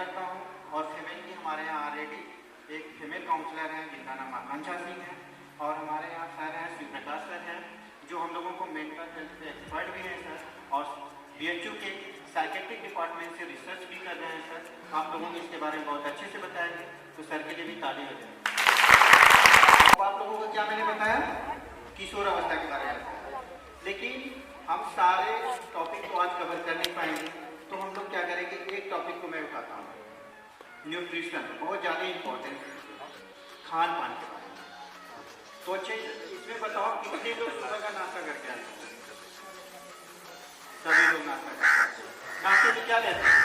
करता हूँ। और फीमेल की हमारे यहाँ ऑलरेडी एक फीमेल काउंसलर हैं जिनका नाम आकांक्षा सिंह है, और हमारे यहाँ सर हैं श्री प्रकाश सर हैं, जो हम लोगों को मेंटल हेल्थ पे एक्सपर्ट भी हैं सर, और BHU के साइकेट्रिक डिपार्टमेंट से रिसर्च भी कर रहे हैं सर। आप लोगों को इसके बारे में बहुत अच्छे से बताएंगे, तो सर के लिए भी ताली हो जाए। तो आप लोगों को क्या मैंने बताया, किशोर अवस्था के बारे में, लेकिन हम सारे टॉपिक को आज कवर कर नहीं पाएंगे, तो हम लोग क्या करेंगे, एक टॉपिक को मैं उठाता हूँ, न्यूट्रिशन, बहुत ज़्यादा इम्पोर्टेंट खान पान के बारे में। तो अच्छे इसमें बताओ कितने लोग सुबह का नाश्ता करके आते हैं? सभी लोग नाश्ता करते हैं। नाश्ते में क्या लेते हैं?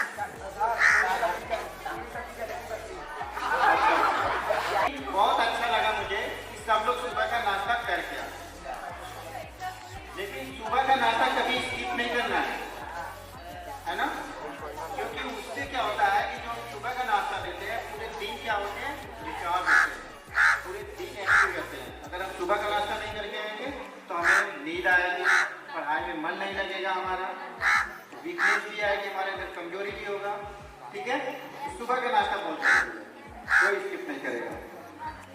बहुत अच्छा लगा मुझे कि सब लोग सुबह का नाश्ता करके आते हैं, लेकिन सुबह का नाश्ता कभी स्किप नहीं करना है ना, क्योंकि उससे क्या होता है कि जो हम सुबह का नाश्ता देते हैं पूरे दिन क्या होते हैं, रिचार्ज होते हैं, पूरे दिन एक्टिव रहते हैं। अगर हम सुबह का नाश्ता नहीं करके आएंगे तो हमें नींद आएगी, पढ़ाई में मन नहीं लगेगा, हमारा वीकनेस भी आएगी, हमारे अंदर कमजोरी भी होगा। ठीक है, सुबह का नाश्ता बोलते हैं, कोई स्किप नहीं करेगा।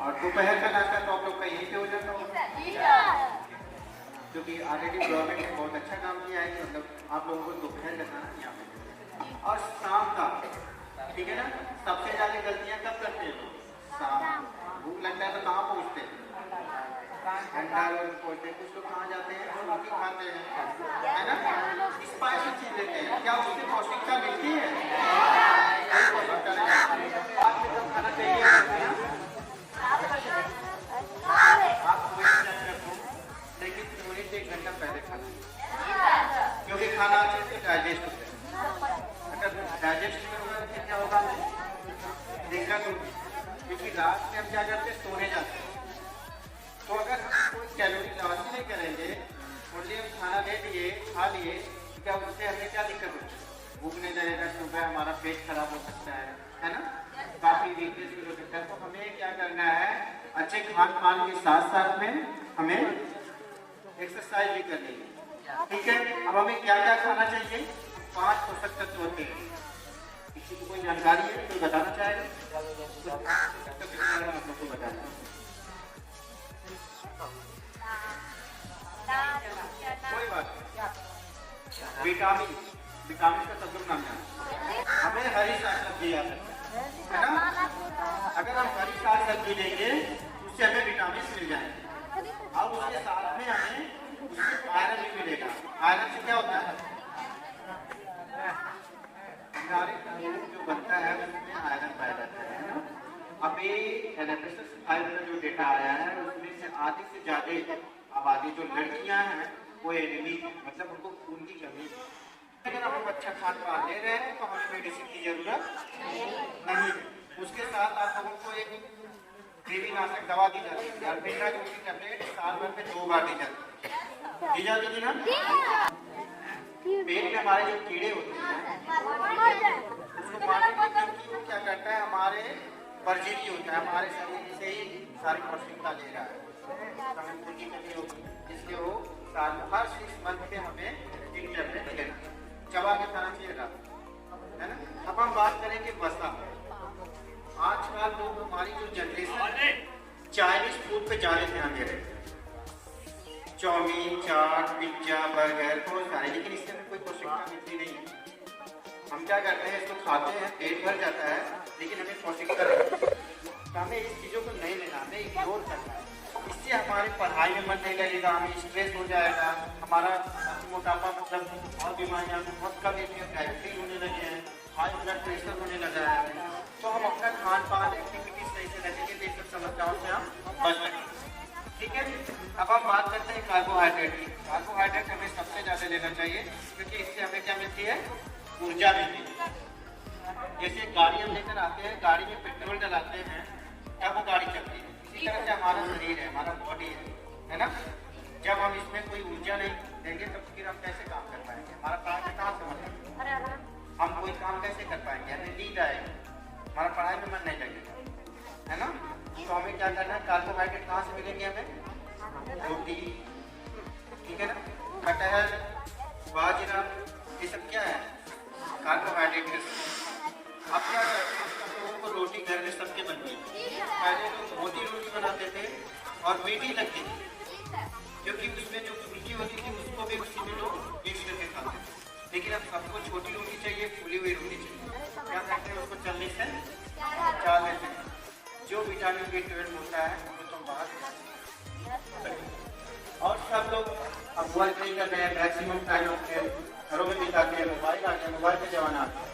और दोपहर का नाश्ता तो आप लोग का यहीं पे हो जाता होगा, क्योंकि ऑलरेडी गवर्नमेंट ने बहुत अच्छा काम किया है, मतलब आप लोगों को दोपहर का खाना यहाँ पे। और शाम का, ठीक है ना, सबसे ज़्यादा गलतियाँ कब करते हैं लोग? शाम, भूख लगता है तो कहाँ पहुँचते हैं? घंटा रोज पहुँचते हैं। कुछ लोग कहाँ जाते हैं, रोटी खाते हैं, है ना, स्पाइसी चीज़ लेते हैं, क्या उससे पौष्टिकता मिलती है? कोई पौष्टिकता नहीं। बाद में जब खाना चाहिए आप कोई चीज़ रखो, लेकिन थोड़ी से 1 घंटा पहले खाना, क्योंकि खाना अच्छे से डाइजेस्ट होता है। अगर डाइजेस्ट नहीं होगा तो क्या होगा, दिक्कत होगी, क्योंकि रात में हम क्या करते हैं, सोने जाते हैं। तो अगर हम कोई कैलोरी लॉस नहीं करेंगे, ओनली हम खाना ले लिए, खा लिए, क्या उससे हमें क्या दिक्कत होगी? भूख नहीं लगेगा, सुबह हमारा पेट खराब हो सकता है ना, काफ़ी वीकनेस भी हो सकता है। तो हमें क्या करना है, अच्छे खान पान के साथ साथ में हमें एक्सरसाइज भी करनी है। ठीक है, अब हमें क्या क्या खाना चाहिए? 5 पोषक तत्व होते हैं। किसी को कोई जानकारी है, कोई बताना चाहेगा? आपको बताना कोई बात नहीं। विटामिन का सब लोग नाम जाना, हमें हरी साग सब्जी याद है ना। अगर हम हरी साग सब्जी लेंगे उससे हमें विटामिन मिल जाएंगे, अब उसके साथ में हमें उससे आयरन भी मिलेगा। आयरन से क्या होता है, हमारे खून जो बनता है उसमें आयरन पाया जाता है ना। अभी NFSS 5 में जो डेटा आया है उसमें से आधी से ज़्यादा आबादी जो लड़कियां हैं वो एनीमिक है, मतलब उनको खून की कमी है। अगर हम अच्छा खान पान ले रहे हैं तो हमें मेडिसिन की जरूरत नहीं है। उसके साथ आप लोगों को एक देवीनाशक दवा दी जाती है, अल्बेंडा की टैबलेट साल भर में 2 बार दी जाती है ना। पेट में हमारे जो कीड़े होते हैं उसको मारने के लिए, क्योंकि वो क्या करता है, हमारे परजीवी होता है, हमारे शरीर से ही सारी पौष्टिकता ले रहा है, की कमी होगी, इसलिए वो हर 6 मंथ पे हमें एक टैबलेट लेना, चबा के खाना चाहिए है ना। अब हम बात करेंगे वसा। आजकल लोग, हमारी जो जनरेशन है, चाइनीज फूड पे ज़्यादा ध्यान दे रहे हैं, चाउमीन, चाट, पिज्जा, बर्गर, बहुत सारे, लेकिन इससे हमें कोई पौष्टिकता मिलती नहीं है। हम क्या करते हैं, इसको खाते हैं, पेट भर जाता है, लेकिन हमें पौष्टिकता नहीं। तो हमें इस चीज़ों को नहीं लेना, हमें इग्नोर करना है। इससे हमारी पढ़ाई में मन नहीं लगेगा, हमें स्ट्रेस हो जाएगा, हमारा मोटापा, मतलब और बीमारियाँ बहुत कम एज में डायबिटीज होने लगे हैं, हाई ब्लड प्रेशर होने लगा है। तो हम अपना खान पान एक्टिविटी सही से रखेंगे तो इस सब समस्याओं से हम बच सकेंगे। ठीक है, अब हम बात करते हैं कार्बोहाइड्रेट की। कार्बोहाइड्रेट हमें सबसे ज़्यादा लेना चाहिए, क्योंकि इससे हमें क्या मिलती है, ऊर्जा मिलती है। जैसे गाड़ी हम लेकर आते हैं, गाड़ी में पेट्रोल डलाते हैं तब वो गाड़ी चलती है, इसी तरह से हमारा शरीर है, हमारा बॉडी है ना। जब हम इसमें कोई ऊर्जा नहीं देंगे तो फिर हम कैसे काम कर पाएंगे, हमारा काम कहाँ से मतलब, हम कोई काम कैसे कर पाएंगे, हमें नींद आएगी, हमारा पढ़ाई में मन नहीं लगेगा, है ना। तो हमें क्या करना है, कार्बोहाइड्रेट कहाँ से मिलेंगे हमें, रोटी, ठीक है ना, कटहल, बाजरा, ये सब क्या है, कार्बोहाइड्रेट के। अब क्या घर में सबके बनती है। पहले लोग मोटी रोटी बनाते थे और मीठी लगती थी, क्योंकि उसमें जो फुल्की होती थी उसको भी उसी में लोग मिक्स करके खाते थे। लेकिन अब सबको छोटी रोटी चाहिए, फूली हुई रोटी चाहिए। क्या करते हैं, उसको चलने से चाल लेते हैं। जो विटामिन B12 होता है वो तो बाहर, और सब लोग अब मोबाइल नहीं कर रहे हैं, मैक्सिमम टाइम अपने घरों में बिताते हैं। मोबाइल आ गया, मोबाइल का जमाना आता है,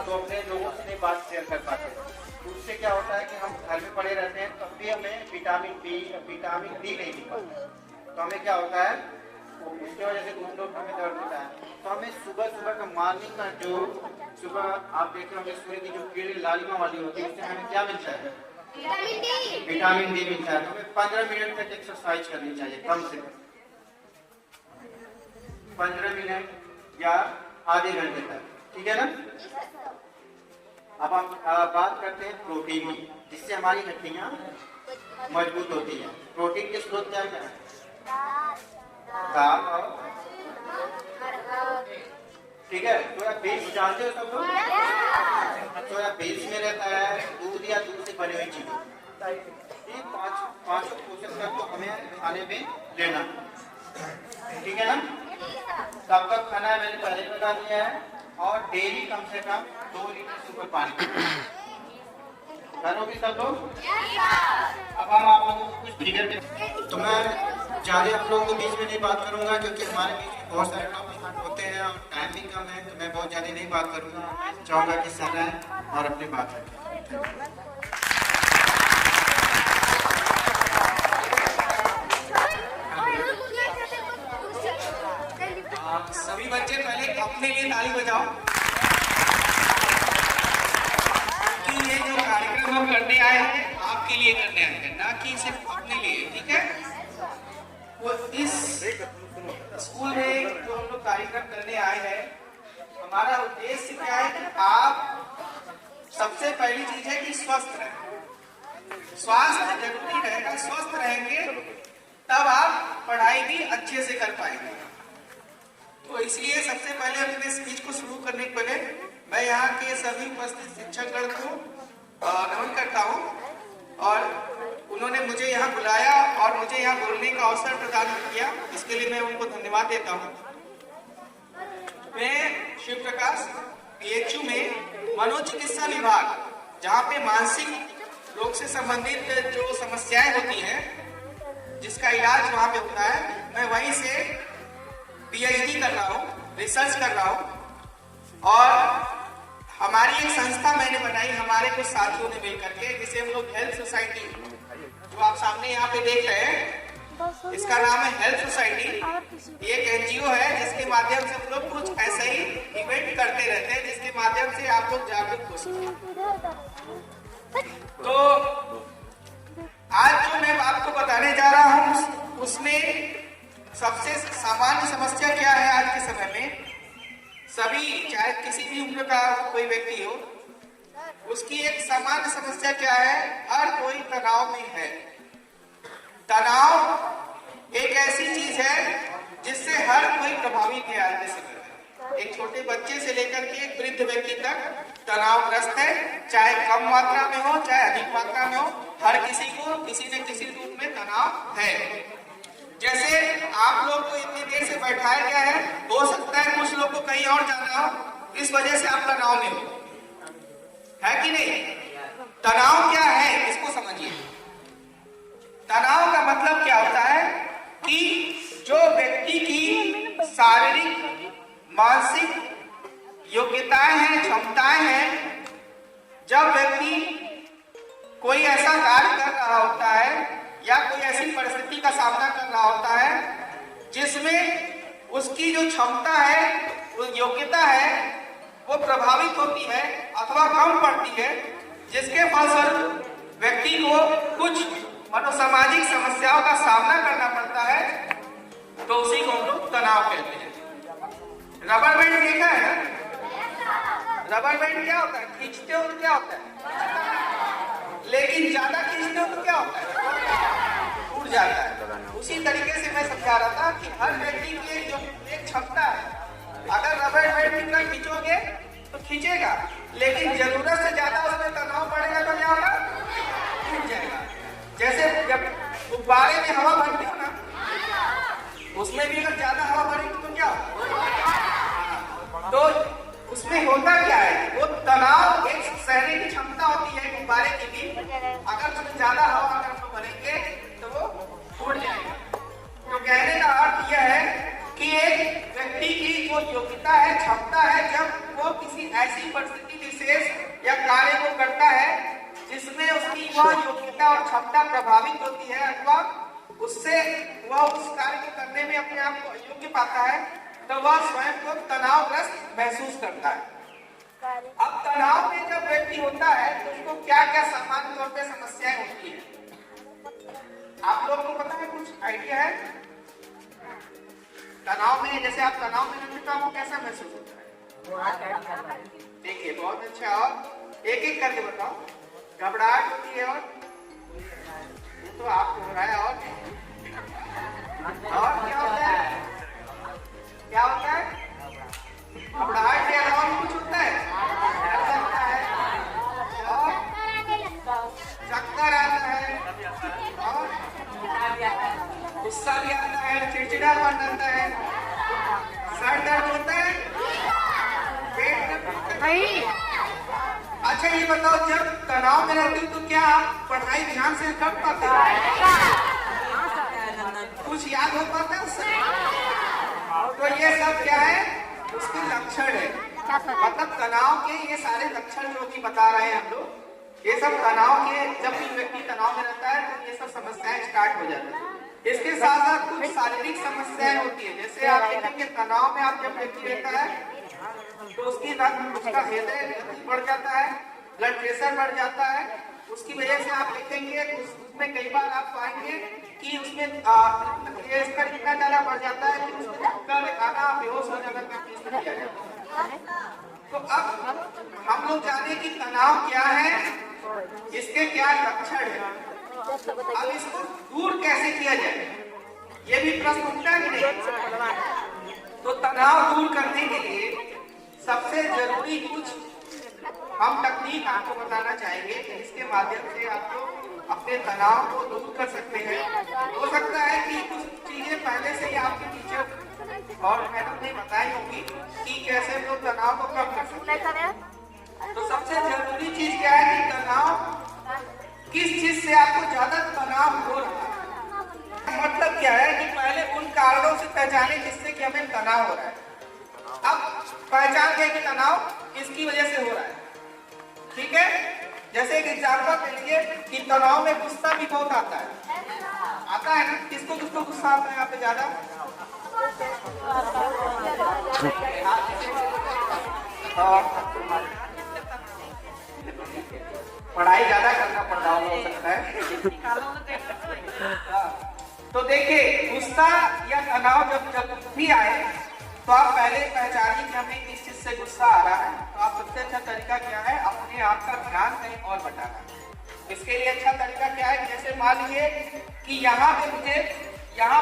तो अपने लोगों से नहीं बात शेयर कर पाते। तो उससे क्या होता है कि हम घर में पड़े रहते हैं, तब भी हमें विटामिन डी नहीं मिल पाता। तो हमें क्या होता है, उसकी वजह से घुटनों में दर्द होता है। तो हमें सुबह सुबह का मॉर्निंग का जो सुबह आप देखें होंगे सूर्य की जो किरण लालिमा वाली होती है, उससे हमें क्या मिलता है, विटामिन डी मिलता है। तो हमें 15 मिनट तक एक्सरसाइज करनी चाहिए, कम से कम 15 मिनट या आधे घंटे तक, ठीक है ना। अब हम बात करते हैं प्रोटीन की, जिससे हमारी हड्डियां मजबूत होती है। प्रोटीन के स्रोत क्या है, दाल और, ठीक है। सोयाबीन जानते हो सब लोग, सोयाबीन में रहता है दूध या दूध से बनी हुई चीजें। ये पांचों पोषक तत्व हमें खाने में लेना, ठीक है ना। सबका खाना है मैंने पहले बता दिया है, और डेली कम से कम 2 लीटर से ऊपर पानी करोगे सब लोग। अब हम आप लोगों को कुछ फिगर में, तो मैं ज़्यादा आप लोगों के बीच में नहीं बात करूंगा, क्योंकि हमारे बीच में बहुत सारे टॉपिक होते हैं और टाइम भी कम है, तो मैं बहुत ज़्यादा नहीं बात करूंगा। चाहूँगा कि सर आए और अपनी बात रखें। सभी बच्चे पहले अपने लिए ताली बजाओ कि ये जो कार्यक्रम हम करने आए हैं आपके लिए करने आए हैं, ना कि सिर्फ अपने लिए, ठीक है। वो इस स्कूल में जो हम लोग कार्यक्रम करने आए हैं, हमारा उद्देश्य क्या है कि आप सबसे पहली चीज है कि स्वस्थ रहें। स्वास्थ्य जरूरी रहेगा, स्वस्थ रहेंगे तब आप पढ़ाई भी अच्छे से कर पाएंगे। तो इसलिए सबसे पहले अपने स्पीच को शुरू करने के पहले मैं यहाँ के सभी उपस्थित शिक्षकगण को नमन करता हूँ, और उन्होंने मुझे यहाँ बुलाया और मुझे यहाँ बोलने का अवसर प्रदान किया, इसके लिए मैं उनको धन्यवाद देता हूँ। मैं शिव प्रकाश PHU में मनोचिकित्सा विभाग, जहाँ पे मानसिक रोग से संबंधित जो समस्याएं होती हैं, जिसका इलाज वहाँ पे होता है, मैं वहीं से PhD कर रहा हूँ, रिसर्च कर रहा हूँ। और हमारी एक संस्था मैंने बनाई हमारे कुछ साथियों ने मिल करके, जिसे हम लोग हेल्थ सोसाइटी, जो आप सामने यहाँ पे देख रहे हैं, इसका नाम है हेल्थ सोसाइटी। ये एक NGO है जिसके माध्यम से हम लोग कुछ ऐसा ही इवेंट करते रहते हैं, जिसके माध्यम से आप लोग जागरूक हो सकें। तो आज जो मैं आपको बताने जा रहा हूँ उसमें सबसे सामान्य समस्या क्या है आज के समय में, सभी चाहे किसी भी उम्र का कोई व्यक्ति हो, उसकी एक सामान्य समस्या क्या है, हर कोई तनाव में है। तनाव एक ऐसी चीज है जिससे हर कोई प्रभावित है आज के समय में। एक छोटे बच्चे से लेकर के एक वृद्ध व्यक्ति तक तनावग्रस्त है, चाहे कम मात्रा में हो चाहे अधिक मात्रा में हो, हर किसी को किसी न किसी रूप में तनाव है। जैसे आप लोग को इतनी देर से बैठाया गया है, हो सकता है कुछ लोग को कहीं और जाना हो, इस वजह से आप तनाव में हो, है कि नहीं। तनाव क्या है इसको समझिए। तनाव का मतलब क्या होता है कि जो व्यक्ति की शारीरिक मानसिक योग्यताएं हैं, क्षमताएं हैं, जब व्यक्ति कोई ऐसा कार्य कर रहा होता है या कोई ऐसी परिस्थिति का सामना कर रहा होता है जिसमें उसकी जो क्षमता है, वो योग्यता है, वो प्रभावित होती है अथवा कम पड़ती है, जिसके फलस्वरूप व्यक्ति को कुछ मनोसामाजिक समस्याओं का सामना करना पड़ता है, तो उसी को हम लोग तनाव कहते हैं। रबर बैंड देखा है ना, रबर बैंड क्या होता है, खींचते हो तो क्या होता है, लेकिन ज्यादा खींचते हो तो क्या होता है, टूट जाता है। उसी तरीके से मैं समझा रहा था कि हर व्यक्ति की जो एक क्षमता है, अगर रबर बैंड कितना खींचोगे तो खींचेगा, लेकिन जरूरत से ज्यादा उसमें तनाव पड़ेगा तो क्या में हवा भरते हो ना, उसमें भी अगर ज्यादा हवा भरेगी तो क्या तो उसमें होता क्या है, वो तनाव एक सहने की क्षमता होती है गुब्बारे की भी, अगर उसमें ज्यादा हवा अगर हम भरेंगे तो वो फूट जाएगा। तो कहने का अर्थ यह है कि एक व्यक्ति की जो योग्यता है, क्षमता है, जब वो किसी ऐसी परिस्थिति विशेष या कार्य को करता है जिसमें उसकी वह योग्यता और क्षमता प्रभावित होती है अथवा उससे वह उस कार्य को करने में अपने आप को अयोग्य पाता है, तो वह स्वयं को तनावग्रस्त महसूस करता है। अब तनाव में जब व्यक्ति होता है तो उसको क्या क्या सामान्य तौर पे समस्याएं होती है, आप लोगों को पता है, कुछ आइडिया है? तनाव में जैसे आप तनाव में रहते तो आपको कैसा महसूस होता है? देखिए बहुत अच्छा, और एक एक करके बताओ। घबराहट होती है, और ये तो आपको हो रहा है, और क्या होता है? क्या होता है? घबराहट के अलावा कुछ होता है? डर लगता है, और चक्कर आता है, और गुस्सा भी आता है, चिड़चिड़ापन आता है, सर दर्द होता है, पेट दर्द नहीं। अच्छा ये बताओ, जब तनाव में रहते हो तो क्या आप पढ़ाई ध्यान से कर पाते हो? कुछ याद हो पाता है उससे? तो ये सब क्या है, उसके लक्षण है। मतलब तनाव के ये सारे लक्षण जो भी बता रहे हैं हम लोग, ये सब तनाव के, जब भी व्यक्ति तनाव में रहता है तो ये सब समस्याएं स्टार्ट हो जाती है। इसके साथ साथ कुछ शारीरिक समस्याएं होती है, जैसे आप देखेंगे तनाव में आप जब व्यक्ति रहता है तो उसका हृदय गति बढ़ जाता है, ब्लड प्रेशर बढ़ जाता है, उसकी वजह से आप देखेंगे उसमें कई बार आप पाएंगे कि उसमें ये स्तर इतना ज्यादा बढ़ जाता है कि उसमें धक्का में खाना, बेहोश हो जाना का केस किया जाता है। तो अब हम लोग जाने कि तनाव क्या है, इसके क्या लक्षण है, अब इसको दूर कैसे किया जाए, ये भी प्रश्न उठता है कि नहीं? तो तनाव दूर करने के लिए सबसे जरूरी कुछ हम तकनीक आपको बताना चाहेंगे कि इसके माध्यम से आप लोग अपने तनाव को दूर कर सकते हैं। हो सकता है कि कुछ चीजें पहले से ही आपके टीचर और मैडम ने बताई होगी कि कैसे हम लोग तनाव को कम कर सकते हैं। तो सबसे जरूरी चीज क्या है कि तनाव किस चीज से आपको ज्यादा तनाव हो रहा है। मतलब क्या है कि पहले उन कारणों से पहचाने जिससे कि हमें तनाव हो रहा है। अब पहचान गए कि तनाव इसकी वजह से हो रहा है, ठीक है? जैसे एक एग्जाम्पल ले लीजिए कि तनाव में गुस्सा भी बहुत आता है ना? किसको किसको गुस्सा आता है यहाँ पे ज्यादा? पढ़ाई ज्यादा करना पड़ रहा हो सकता है। तो देखिए गुस्सा या तनाव जब भी आए तो आप पहले पहचानिए कि हमें किस चीज से गुस्सा आ रहा है। तो आप सबसे अच्छा तरीका क्या है, अपने आप का ध्यान कहीं और बटाना। इसके लिए अच्छा तरीका क्या है, जैसे मान लीजिए कि यहाँ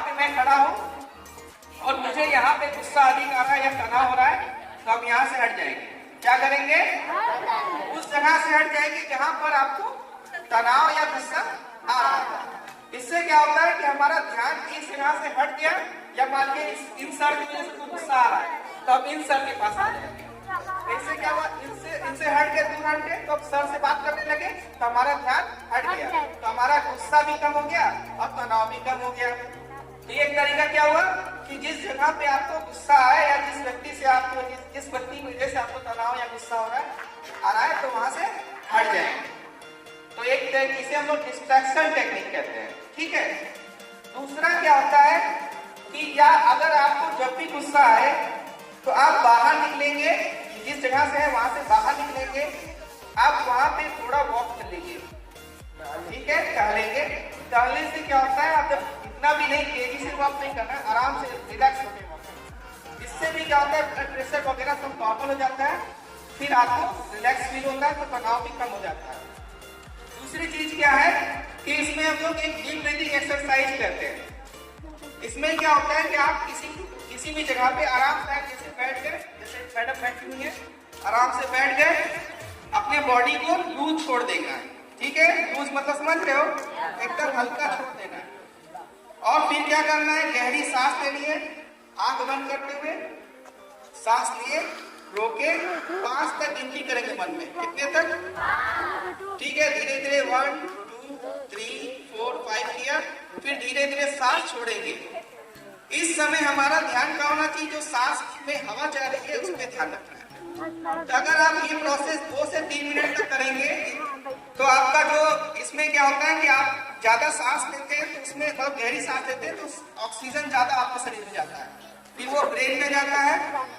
पे मैं खड़ा हूँ और मुझे यहाँ पे गुस्सा अधिक आ रहा है या तनाव हो रहा है, तो हम यहाँ से हट जाएंगे। क्या करेंगे? उस जगह से हट जाएंगे जहाँ पर आपको तनाव या गुस्सा आ रहा है। इससे क्या होता है कि हमारा ध्यान इस जगह से हट गया, या मान लीजिए इन सर की वजह से गुस्सा आ रहा है तो अब इन सर के पास आ जाएंगे। इससे क्या हुआ, इनसे हट के दूर हट गए तो अब सर से बात करने लगे तो हमारा ध्यान हट गया, तो हमारा गुस्सा भी कम हो गया और तनाव भी कम हो गया। तो एक तरीका क्या हुआ कि जिस जगह पे आपको गुस्सा आए या जिस व्यक्ति से आपको जिस व्यक्ति की वजह से आपको तनाव या गुस्सा हो रहा है तो वहां से हट जाएंगे। तो एक इसे हम लोग डिस्ट्रैक्शन टेक्निक कहते हैं, ठीक है? दूसरा क्या होता है कि या अगर आपको जब भी गुस्सा आए तो आप बाहर निकलेंगे, जिस जगह से है वहां से बाहर निकलेंगे, आप वहां पे थोड़ा वॉक कर लीजिए, ठीक है? टहलने से क्या होता है, आप जब इतना भी नहीं तेजी से वॉक नहीं करना, आराम से रिलैक्स होने वॉक। इससे भी क्या होता है, ब्लड प्रेशर वगैरह सब नॉर्मल हो जाता है, फिर आपको रिलैक्स फील होता है, तो तनाव भी कम हो जाता है। दूसरी चीज क्या है कि इसमें हम लोग एक डीप ब्रीथिंग एक्सरसाइज करते हैं। इसमें क्या होता है कि आप किसी भी जगह पे आराम से जैसे बैठ गए, जैसे मैडम बैठी हुई है, आराम से बैठ गए, अपने बॉडी को लूज छोड़ देना है, ठीक है? लूज मतलब समझ रहे हो, एकदम हल्का छोड़ देना है। और फिर क्या करना है, गहरी सांस लेनी है, आंख बंद करते हुए सांस लिए, रोके, 5 तक गिनती करेंगे मन में। कितने तक? ठीक है, धीरे धीरे 1 2 3 4 5 किया, फिर धीरे धीरे सांस छोड़ेंगे। इस समय हमारा ध्यान क्या होना चाहिए, जो सांस में हवा जा रही है उस पर ध्यान रखना है। तो अगर आप ये प्रोसेस 2 से 3 मिनट तक करेंगे तो आपका जो इसमें क्या होता है कि आप ज्यादा सांस लेते हैं तो उसमें बहुत गहरी सांस लेते हैं तो ऑक्सीजन ज्यादा आपके शरीर में जाता है, फिर वो ब्रेन में जाता है,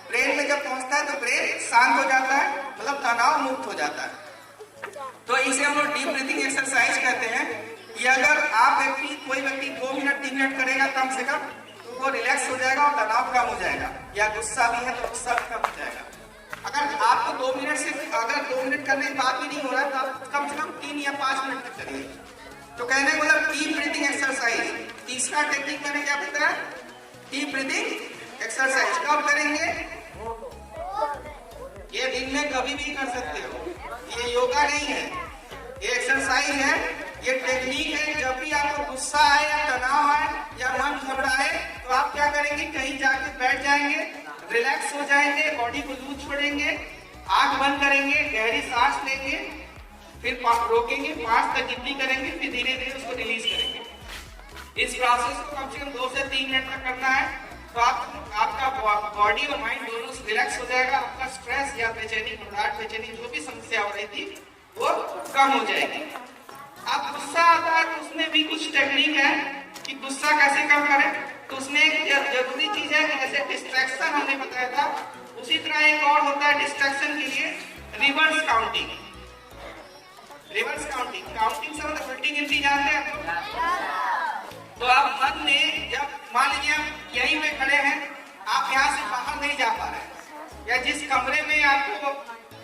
ब्रेन में जब पहुंचता है तो ब्रेन शांत हो जाता है, मतलब तनाव मुक्त हो जाता है। तो इसे हम लोग डीप ब्रीथिंग एक्सरसाइज कहते हैं। ये अगर आप कोई व्यक्ति 2 मिनट 3 मिनट करेगा कम से कम तो वो रिलैक्स हो जाएगा और तनाव कम हो जाएगा, या गुस्सा भी है तो गुस्सा भी कम हो जाएगा। अगर आपको 2 मिनट से अगर 2 मिनट करने के बाद भी नहीं हो रहा है तो आप कम से कम 3 या 5 मिनट तक करिए। तो कहने का मतलब डीप ब्रीथिंग एक्सरसाइज। तीसरा टेक्निक मैंने क्या बताया, डीप ब्रीथिंग एक्सरसाइज कब करेंगे, ये दिन में कभी भी कर सकते हो, ये योगा नहीं है, ये एक्सरसाइज है, ये टेक्निक है। जब भी आपको गुस्सा आए या तनाव आए या मन घबराए तो आप क्या करेंगे, कहीं जाके बैठ जाएंगे, रिलैक्स हो जाएंगे, बॉडी को लूज छोड़ेंगे, आंख बंद करेंगे, गहरी सांस लेंगे, फिर रोकेंगे, 5 तक गिनती करेंगे, फिर धीरे धीरे उसको रिलीज करेंगे। इस प्रोसेस को कम से कम 2 से 3 मिनट तक करना है तो आपका बॉडी और माइंड दोनों रिलैक्स हो जाएगा। आपका स्ट्रेस या बेचैनी, घबराहट, बेचैनी जो भी समस्या हो रही थी वो कम हो जाएगी। अब गुस्सा आता है तो उसमें भी कुछ टेक्निक है कि गुस्सा कैसे कम करें। तो उसमें एक जरूरी चीज है, जैसे डिस्ट्रैक्शन हमने बताया था, उसी तरह एक और होता है डिस्ट्रैक्शन के लिए, reverse counting. Reverse counting, counting से मतलब उल्टी गिनती जानते हैं। तो आप मन में जब मान लीजिए आप यहीं में खड़े हैं, आप यहाँ से बाहर नहीं जा पा रहे हैं, या जिस कमरे में आपको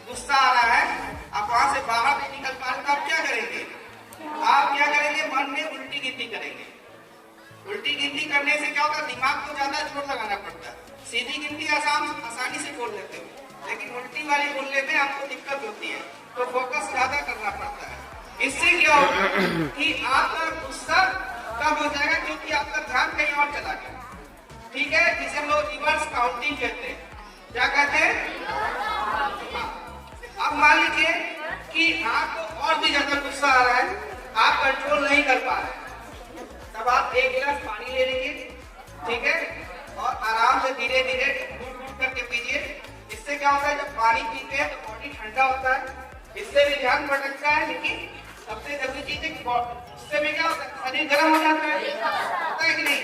गुस्सा आ रहा है आप वहां से बाहर नहीं निकल पा रहे, तो आप क्या करेंगे, आप क्या करेंगे, मन में उल्टी गिनती करेंगे। उल्टी गिनती करने से क्या होगा, दिमाग को ज्यादा जोर लगाना पड़ता है। सीधी गिनती आसानी से बोल लेते हो, लेकिन उल्टी वाली बोलने में आपको दिक्कत होती है, तो फोकस ज्यादा करना पड़ता है। इससे क्या होगा कि आपका गुस्सा कम हो जाएगा, क्योंकि आपका ध्यान कहीं और चला गया। ठीक है, जिसे हम लोग रिवर्स काउंटिंग कहते हैं। क्या कहते हैं? अब मान लीजिए कि आपको और भी ज्यादा गुस्सा आ रहा है, आप कंट्रोल नहीं कर पा रहे, तब आप 1 गिलास पानी ले लेंगे, ठीक है, और आराम से धीरे धीरे घूट करके पीजिए। इससे क्या होता है, जब पानी पीते हैं तो बॉडी ठंडा होता है, इससे भी ध्यान भटकता है, लेकिन सबसे जरूरी चीज है इससे भी क्या होता है, शरीर गर्म हो जाता है कि नहीं।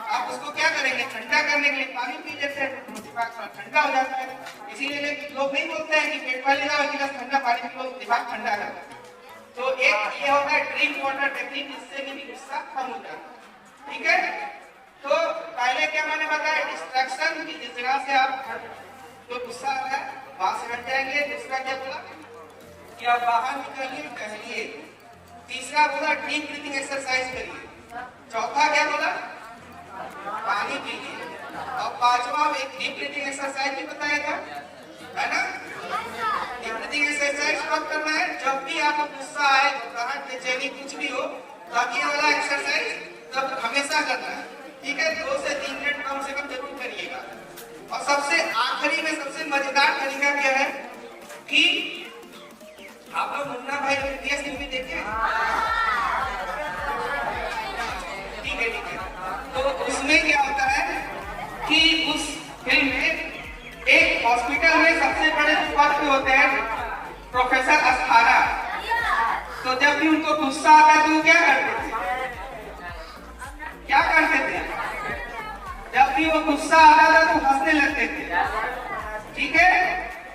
आप उसको क्या करेंगे, ठंडा करने के लिए पानी पी लेते हैं, दिमाग थोड़ा ठंडा हो जाता है। इसीलिए लोग नहीं बोलते हैं कि पेट वाले का गिलास ठंडा पानी पी लो, दिमाग ठंडा करता है। तो एक ये होता है ड्रिंक वाटर टेक्निक, इससे भी गुस्सा कम हो जाता है। ठीक है, तो पहले क्या मैंने बताया, डिस्ट्रैक्शन की जिस जगह से आप जो गुस्सा आ रहा है वहां से हट जाएंगे। दूसरा क्या बोला कि आप बाहर निकलिए, टहलिए। तीसरा बोला डीप ब्रीथिंग एक्सरसाइज करिए। चौथा क्या बोला, पानी पीजिए। और पांचवा एक डीप ब्रीथिंग एक्सरसाइज भी बताया था, है ना। डीप ब्रीथिंग एक्सरसाइज कब करना है, जब भी आपको गुस्सा आए, घबराहट, बेचैनी कुछ भी हो, तो ये वाला एक्सरसाइज तब हमेशा करना है। ठीक है, 2 से 3 मिनट कम से कम जरूर करिएगा। और सबसे आखिरी में सबसे मजेदार तरीका क्या है कि आप लोग मुन्ना भाई प्रीवियस फिल्म देखे, ठीक है, तो उसमें क्या होता है कि उस फिल्म में एक हॉस्पिटल में सबसे बड़े पद पे होते हैं प्रोफेसर अस्थाना। तो जब भी उनको गुस्सा आता है तो वो क्या करते थे, जब भी वो गुस्सा आता था तो हंसने लगते थे। ठीक है,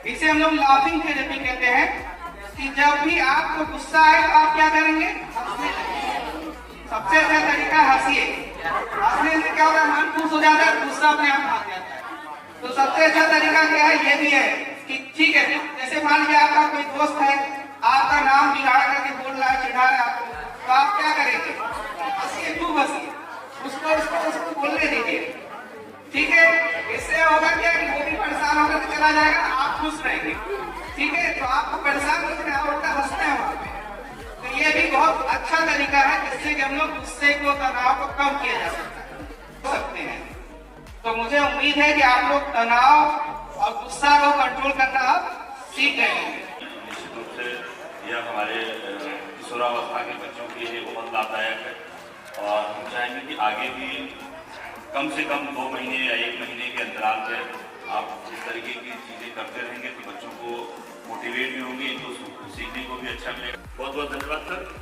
इसे हम लोग लाफिंग थेरेपी कहते हैं कि जब भी आपको गुस्सा आए तो आप क्या करेंगे, हंसने लगेंगे। सबसे अच्छा तरीका हंसिए, हंसने से क्या होगा, मन खुश हो जाता है, गुस्सा अपने आप भाग जाता है। तो सबसे अच्छा तरीका क्या है, ये भी है कि ठीक है, जैसे मान लीजिए आपका कोई दोस्त है, आपका नाम बिगाड़ करके बोल रहा है, चिढ़ा रहा है आपको, तो आप क्या करेंगे, हंसिए, खूब हंसिए, उसको बोलने दीजिए। ठीक है, इससे होगा क्या कि वो भी परेशान होकर के चला जाएगा, आप खुश रहेंगे। ठीक है, तो आपको परेशान करना है, उल्टा हंसना है वहां पे। तो ये भी बहुत अच्छा तरीका है जिससे कि हम गुस्से को, तनाव को कम किया जा सकते हैं। तो मुझे उम्मीद है कि आप लोग तनाव और गुस्सा को कंट्रोल करना आप सीख गए हैं। निश्चित रूप से यह हमारे किशोरावस्था के बच्चों के लिए बहुत लाभदायक है और हम चाहेंगे कि आगे भी कम से कम 2 महीने या 1 महीने के अंतराल पर आप इस तरीके की चीज़ें करते रहेंगे तो बच्चों को मोटिवेट भी होंगे, तो सीखने को भी अच्छा मिलेगा। बहुत बहुत धन्यवाद सर।